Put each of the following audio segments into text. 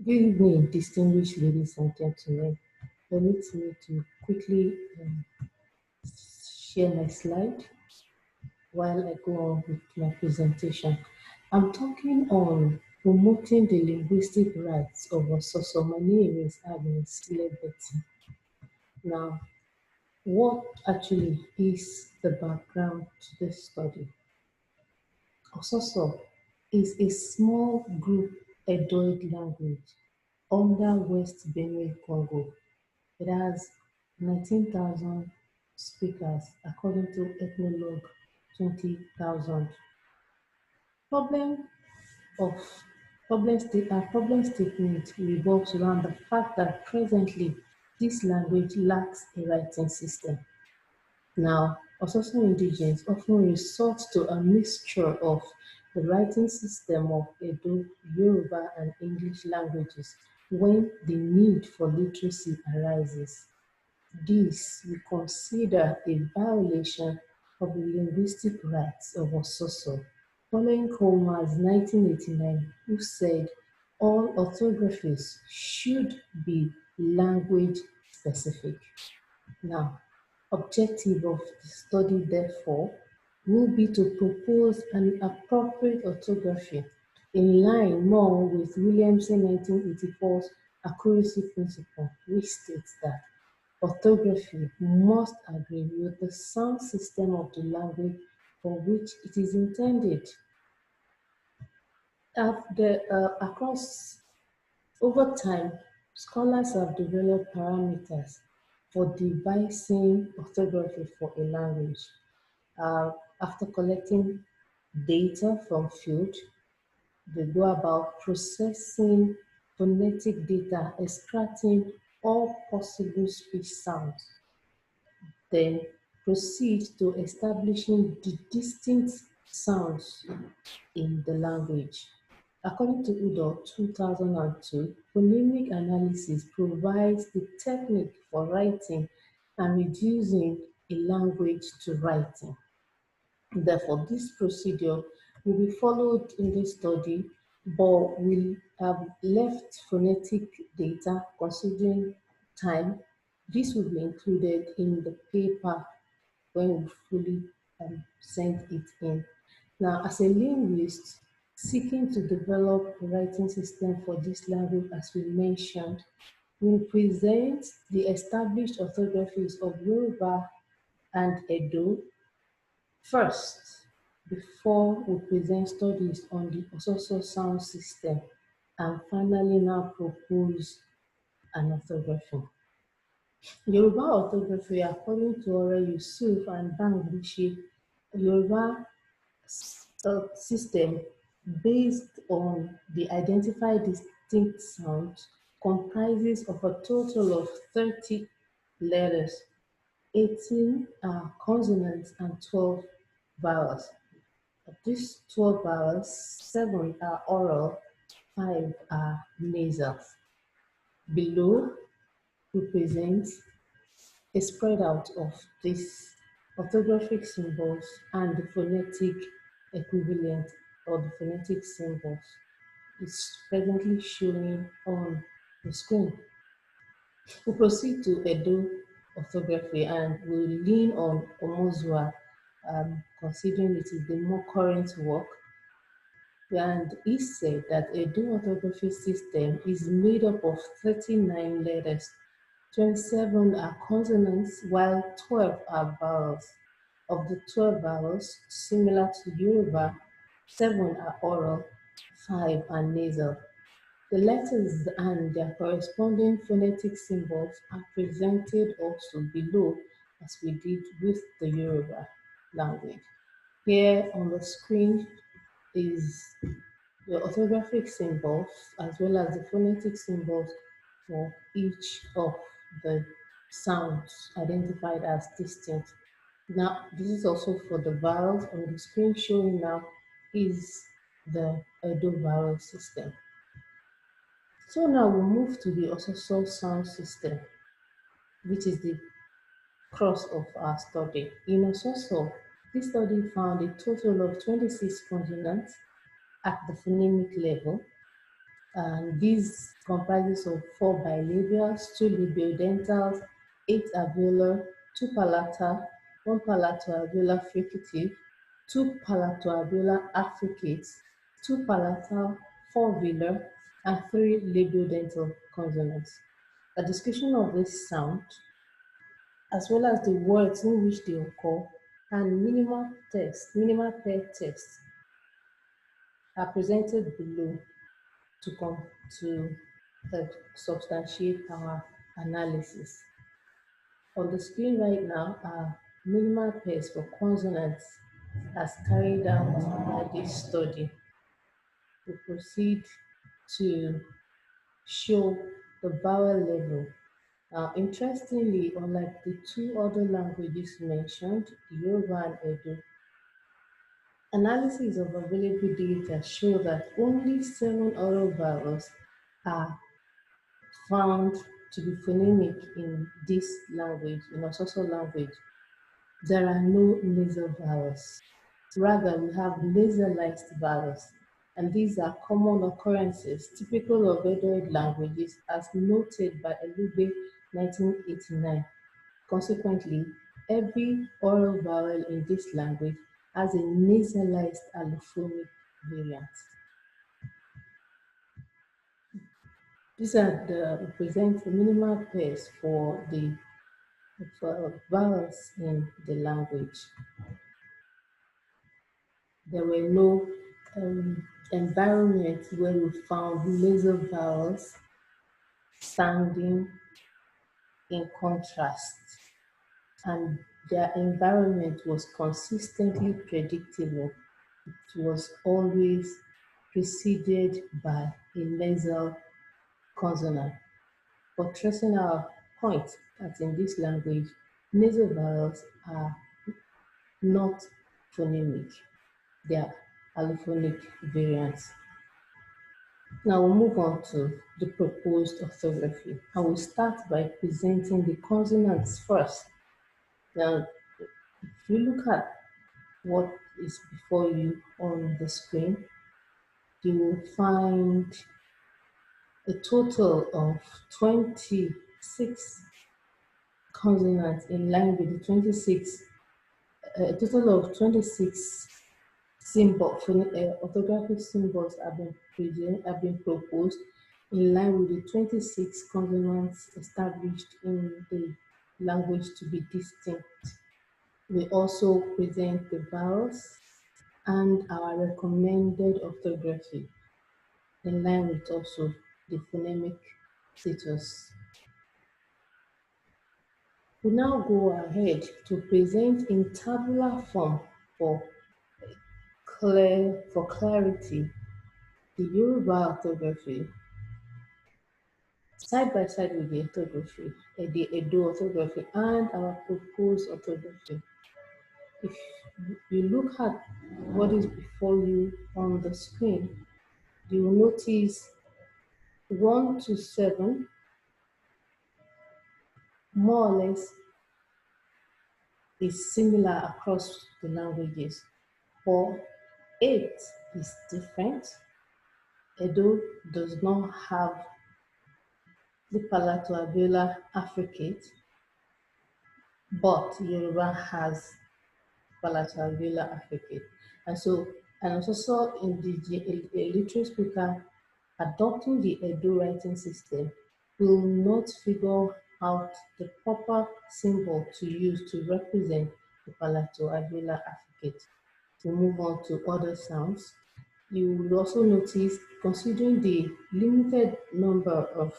Good evening, distinguished ladies and gentlemen. Permit me to quickly share my slide while I go on with my presentation. I'm talking on promoting the linguistic rights of Ososo. My name is Agnes Legbeti. Now, what actually is the background to this study? Ososo is a small group Edoid language under West Benue, Congo. It has 19,000 speakers, according to Ethnologue 20,000. Problem of problem statement revolves around the fact that presently this language lacks a writing system. Now, Ososo indigenes often resort to a mixture of the writing system of Edo, Yoruba, and English languages when the need for literacy arises. This we consider a violation of the linguistic rights of Ososo, following Coleman's 1989, who said all orthographies should be language specific. Now, objective of the study, therefore, will be to propose an appropriate orthography in line more with Williamson 1984's accuracy principle, which states that orthography must agree with the sound system of the language for which it is intended. Across over time, scholars have developed parameters for devising orthography for a language. After collecting data from field, they go about processing phonetic data, extracting all possible speech sounds, then proceed to establishing the distinct sounds in the language. According to Udo 2002, phonemic analysis provides the technique for writing and reducing a language to writing. Therefore, this procedure will be followed in this study, but we have left phonetic data considering time. This will be included in the paper when we fully send it in. Now, as a linguist seeking to develop a writing system for this language, as we mentioned, we present the established orthographies of Yoruba and Edo first, before we present studies on the Ososo sound system, and finally now propose an orthography. Yoruba orthography, according to Ore Yusuf and Bangladeshi, Yoruba system based on the identified distinct sounds comprises of a total of 30 letters, 18 are consonants and 12 vowels. Of these 12 vowels, 7 are oral, 5 are nasal. Below represents a spread out of these orthographic symbols and the phonetic equivalent or the phonetic symbols. It's presently showing on the screen. We proceed to Edo orthography and we'll lean on Omozua, considering it is the more current work. And he said that Edo orthography system is made up of 39 letters. 27 are consonants, while 12 are vowels. Of the 12 vowels, similar to Yoruba, 7 are oral, 5 are nasal. The letters and their corresponding phonetic symbols are presented also below as we did with the Yoruba language. Here on the screen is the orthographic symbols as well as the phonetic symbols for each of the sounds identified as distinct. Now, this is also for the vowels. On the screen showing now is the Edo vowel system. So now we move to the Ososo sound system, which is the cross of our study. In Ososo, this study found a total of 26 consonants at the phonemic level, And these comprises of 4 bilabials, 2 labiodentals, 8 alveolar, 2 palatal, 1 palatoalveolar fricative, 2 palatoalveolar affricates, 2 palatal, 4 velar, and 3 labiodental consonants. A description of this sound, as well as the words in which they occur, and minimal pair text are presented below to come to substantiate our analysis. On the screen right now are minimal pairs for consonants as carried out by this study. We proceed to show the vowel level. Now, interestingly, unlike the 2 other languages mentioned, Yoruba and Edo, analysis of available data show that only 7 oral vowels are found to be phonemic in this language, in Ososo language. There are no nasal vowels. Rather, we have nasalized vowels, and these are common occurrences typical of Edoid languages as noted by Elube 1989. Consequently, every oral vowel in this language has a nasalized allophonic variant. These are the represent the minimal pairs for the vowels in the language. There were no environments where we found nasal vowels standing in contrast, and their environment was consistently predictable. It was always preceded by a nasal consonant, buttressing our point that in this language, nasal vowels are not phonemic, they are allophonic variants. Now we'll move on to the proposed orthography. I will start by presenting the consonants first. Now, if you look at what is before you on the screen, you will find a total of 26 consonants in line with the 26, a total of 26 orthographic symbols have been proposed in line with the 26 consonants established in the language to be distinct. We also present the vowels and our recommended orthography in line with also the phonemic status. We now go ahead to present in tabular form for clarity the Yoruba orthography side by side with the orthography, the Edo orthography, and our proposed orthography. If you look at what is before you on the screen, you will notice 1 to 7 more or less is similar across the languages, but 8 is different. Edo does not have the palatoalveolar affricate, but Yoruba has palatoalveolar affricate. And so, and also in the literate speaker adopting the Edo writing system will not figure out the proper symbol to use to represent the palatoalveolar affricate. To move on to other sounds, you will also notice, considering the limited number of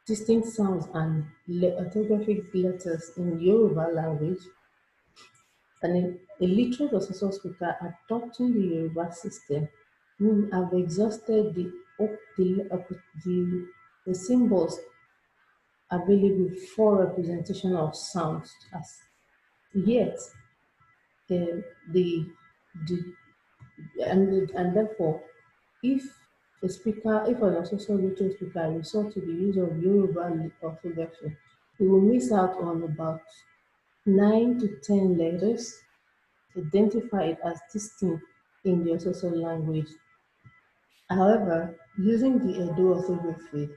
distinct sounds and orthographic letters in Yoruba language, and a literate or social speaker adopting the Yoruba system will have exhausted the symbols available for representation of sounds. As yet, uh, the, the and therefore, if if an social literate speaker resort to the use of Yoruba orthography, he will miss out on about 9 to 10 letters identified as distinct in the Ososo language. However, Using the Edo orthography,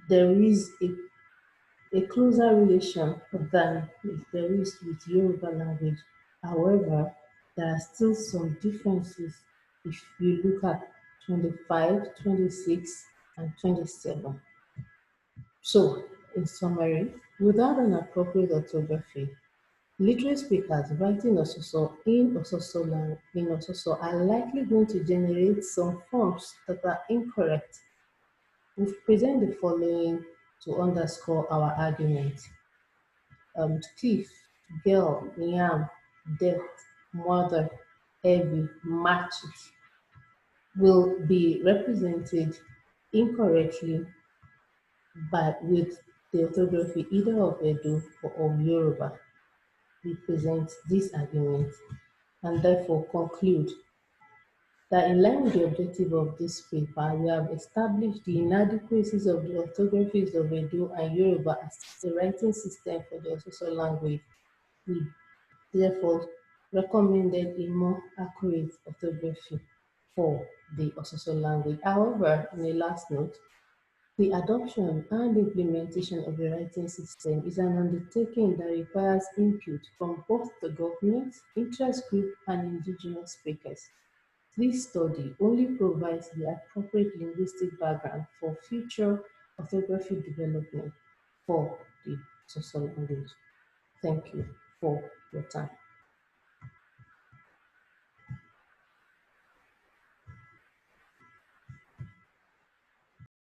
there is a closer relation than there is with Yoruba language. However, there are still some differences if you look at 25, 26, and 27. So, in summary, without an appropriate orthography, literate speakers writing in Ososo are likely going to generate some forms that are incorrect. We present the following to underscore our argument. Thief, girl, yam, death, mother, heavy, matched will be represented incorrectly by with the orthography either of Edo or of Yoruba. We present this argument and therefore conclude that in line with the objective of this paper, we have established the inadequacies of the orthographies of Edo and Yoruba as a writing system for the Ososo language. We therefore recommended a more accurate orthography for the Ososo language. However, in a last note, the adoption and implementation of a writing system is an undertaking that requires input from both the government, interest group, and indigenous speakers. This study only provides the appropriate linguistic background for future orthography development for the social language. Thank you for your time.